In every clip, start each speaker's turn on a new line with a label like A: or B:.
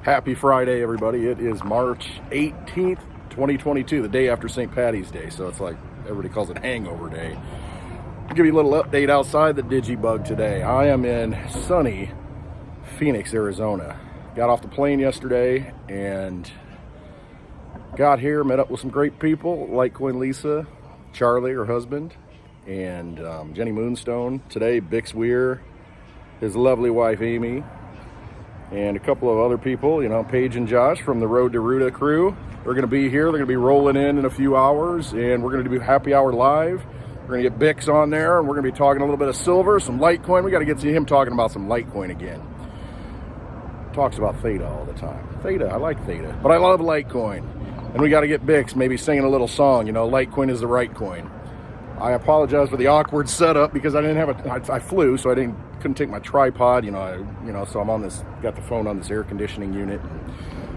A: Happy Friday, everybody. It is March 18th, 2022, the day after St. Patty's Day. So it's like everybody calls it Hangover Day. I'll give you a little update outside the Digibug today. I am in sunny Phoenix, Arizona. Got off the plane yesterday and got here, met up with some great people. Litecoin Lisa, Charlie, her husband, and Jenny Moonstone. Today, Bix Weir, his lovely wife, Amy, and a couple of other people, Paige and Josh from the Road to Ruta crew. They're going to be here. They're going to be rolling in a few hours, and we're going to do happy hour live. We're going to get Bix on there, and we're going to be talking a little bit of silver, some Litecoin. We got to get to him talking about some Litecoin again. Talks about Theta all the time. Theta, I like Theta, but I love Litecoin. And we got to get Bix maybe singing a little song, Litecoin is the right coin. I apologize for the awkward setup because I didn't have I flew, so couldn't take my tripod, so I'm on this, got the phone on this air conditioning unit,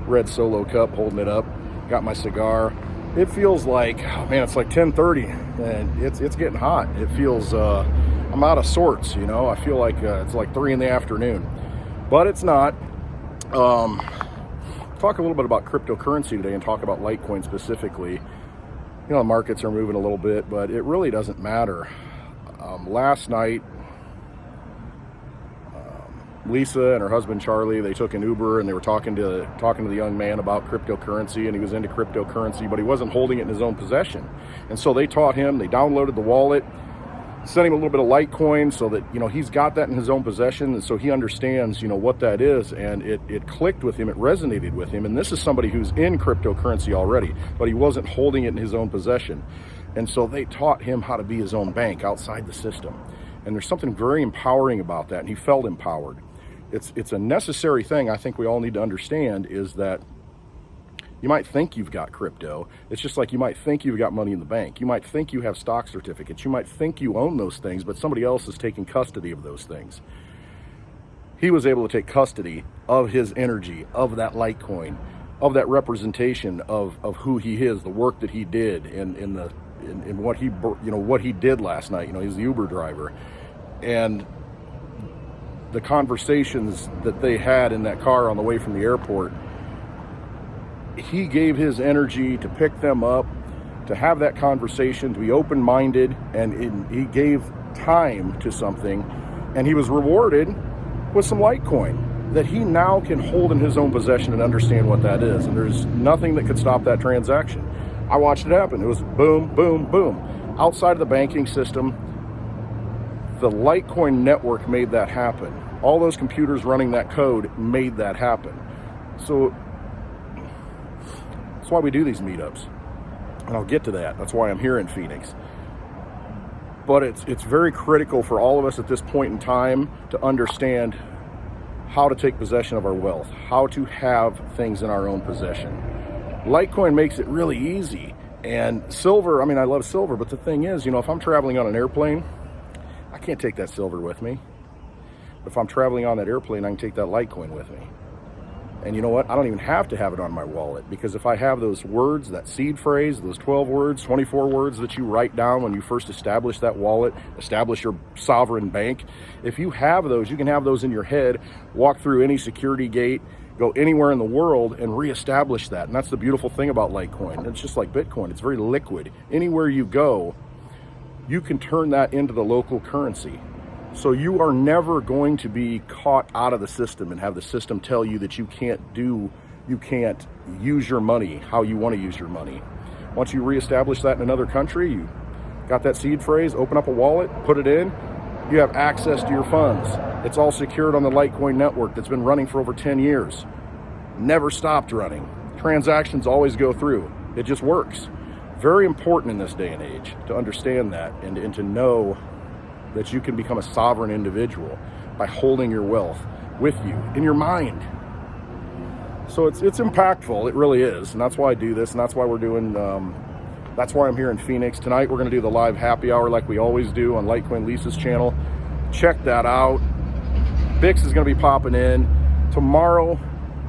A: red Solo cup, holding it up, got my cigar. It feels like, it's like 10:30 and it's getting hot. It feels, I'm out of sorts, I feel like it's like 3 in the afternoon, but it's not. Talk a little bit about cryptocurrency today and talk about Litecoin specifically. The markets are moving a little bit, but it really doesn't matter. Last night, Lisa and her husband Charlie, they took an Uber and they were talking to the young man about cryptocurrency, and he was into cryptocurrency, but he wasn't holding it in his own possession. And so they taught him, they downloaded the wallet, sent him a little bit of Litecoin so that, he's got that in his own possession, and so he understands, what that is, and it clicked with him, it resonated with him. And this is somebody who's in cryptocurrency already, but he wasn't holding it in his own possession. And so they taught him how to be his own bank outside the system. And there's something very empowering about that, and he felt empowered. It's a necessary thing I think we all need to understand, is that you might think you've got crypto. It's just like you might think you've got money in the bank. You might think you have stock certificates. You might think you own those things, but somebody else is taking custody of those things. He was able to take custody of his energy, of that Litecoin, of that representation of who he is, the work that he did, in what he what he did last night. He's the Uber driver, and the conversations that they had in that car on the way from the airport. He gave his energy to pick them up, to have that conversation, to be open-minded, and he gave time to something, and he was rewarded with some Litecoin that he now can hold in his own possession and understand what that is. And there's nothing that could stop that transaction. I watched it happen. It was boom, boom, boom. Outside of the banking system, the Litecoin network made that happen. All those computers running that code made that happen. So that's why we do these meetups, and I'll get to that. That's why I'm here in Phoenix. But it's very critical for all of us at this point in time to understand how to take possession of our wealth, how to have things in our own possession. Litecoin makes it really easy. And silver, I love silver, but the thing is, if I'm traveling on an airplane, I can't take that silver with me. If I'm traveling on that airplane, I can take that Litecoin with me. And you know what? I don't even have to have it on my wallet, because if I have those words, that seed phrase, those 12 words, 24 words that you write down when you first establish that wallet, establish your sovereign bank, if you have those, you can have those in your head, walk through any security gate, go anywhere in the world and reestablish that. And that's the beautiful thing about Litecoin. It's just like Bitcoin. It's very liquid. Anywhere you go, you can turn that into the local currency. So you are never going to be caught out of the system and have the system tell you that you can't use your money how you want to use your money. Once you reestablish that in another country, you got that seed phrase, open up a wallet, put it in, you have access to your funds. It's all secured on the Litecoin network that's been running for over 10 years. Never stopped running. Transactions always go through. It just works. Very important in this day and age to understand that, and to know that you can become a sovereign individual by holding your wealth with you in your mind. So it's impactful. It really is. And that's why I do this. And that's why we're doing, that's why I'm here in Phoenix. Tonight, we're going to do the live happy hour like we always do on Litecoin Lisa's channel. Check that out. Bix is going to be popping in. Tomorrow,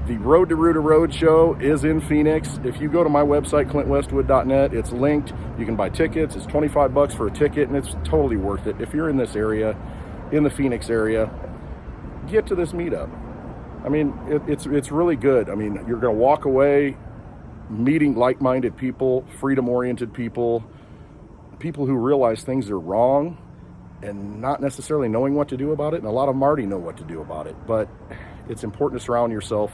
A: the Road to Ruta Roadshow is in Phoenix. If you go to my website, clintwestwood.net, it's linked. You can buy tickets. It's $25 for a ticket, and it's totally worth it. If you're in this area, in the Phoenix area, get to this meetup. I mean, it's really good. I mean, you're going to walk away meeting like-minded people, freedom-oriented people, people who realize things are wrong and not necessarily knowing what to do about it. And a lot of them already know what to do about it. But it's important to surround yourself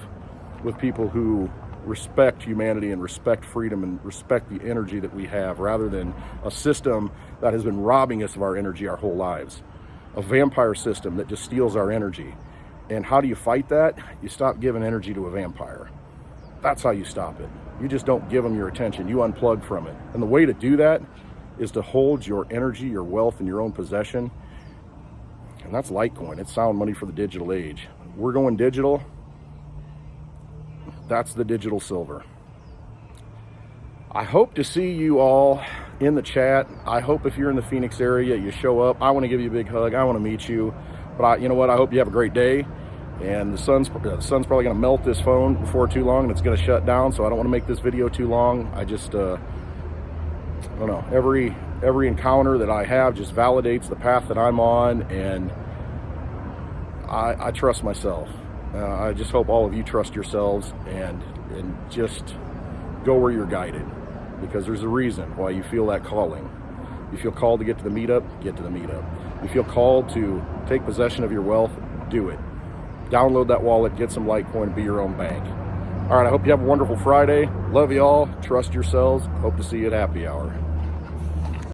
A: with people who respect humanity and respect freedom and respect the energy that we have, rather than a system that has been robbing us of our energy our whole lives. A vampire system that just steals our energy. And how do you fight that? You stop giving energy to a vampire. That's how you stop it. You just don't give them your attention. You unplug from it. And the way to do that is to hold your energy, your wealth in your own possession. And that's Litecoin. It's sound money for the digital age. We're going digital. That's the digital silver. I hope to see you all in the chat. I hope if you're in the Phoenix area, you show up. I want to give you a big hug. I want to meet you. But you know what? I hope you have a great day. And the sun's probably going to melt this phone before too long, and it's going to shut down. So I don't want to make this video too long. I just, I don't know. Every encounter that I have just validates the path that I'm on, and I trust myself. I just hope all of you trust yourselves and just go where you're guided, because there's a reason why you feel that calling. You feel called to get to the meetup, get to the meetup. You feel called to take possession of your wealth, do it. Download that wallet, get some Litecoin, be your own bank. All right, I hope you have a wonderful Friday. Love you all. Trust yourselves. Hope to see you at happy hour.